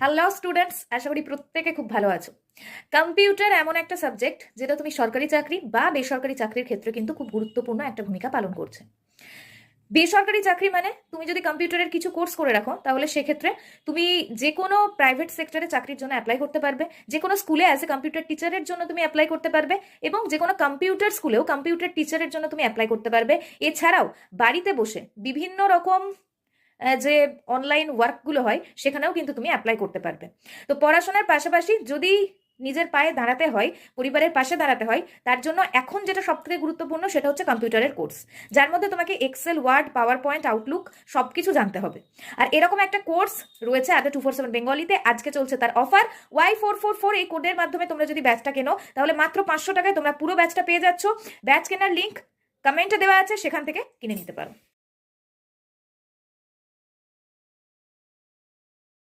Hello students, আশা করি প্রত্যেকে খুব ভালো আছো। কম্পিউটার এমন একটা সাবজেক্ট যেটা তুমি সরকারি চাকরি বা বেসরকারি চাকরির ক্ষেত্রে কিন্তু খুব গুরুত্বপূর্ণ একটা ভূমিকা পালন করছে। বেসরকারি চাকরি মানে তুমি যদি কম্পিউটারের কিছু কোর্স করে রাখো তাহলে সেক্ষেত্রে তুমি যে কোনো প্রাইভেট সেক্টরে চাকরির জন্য অ্যাপ্লাই করতে পারবে, যে কোনো স্কুলে অ্যাজ এ কম্পিউটার টিচারের জন্য তুমি অ্যাপ্লাই করতে পারবে এবং যে কোনো কম্পিউটার স্কুলেও কম্পিউটার টিচারের জন্য তুমি অ্যাপ্লাই করতে পারবে। এছাড়াও বাড়িতে বসে বিভিন্ন রকম যে অনলাইন ওয়ার্কগুলো হয় সেখানেও কিন্তু তুমি অ্যাপ্লাই করতে পারবে। তো পড়াশোনার পাশাপাশি যদি নিজের পায়ে দাঁড়াতে হয়, পরিবারের পাশে দাঁড়াতে হয়, তার জন্য এখন যেটা সবথেকে গুরুত্বপূর্ণ সেটা হচ্ছে কম্পিউটারের কোর্স, যার মধ্যে তোমাকে Excel, Word, PowerPoint, Outlook সবকিছু জানতে হবে। আর এরকম একটা কোর্স রয়েছে আদা 247 বেঙ্গলিতে, আজকে চলছে তার অফার Y444। এই কোডের মাধ্যমে তোমরা যদি ব্যাচটা কেনো তাহলে মাত্র 500 টাকায় তোমরা পুরো ব্যাচটা পেয়ে যাচ্ছ। ব্যাচ কেনার লিঙ্ক কমেন্টে দেওয়া আছে, সেখান থেকে কিনে নিতে পারো।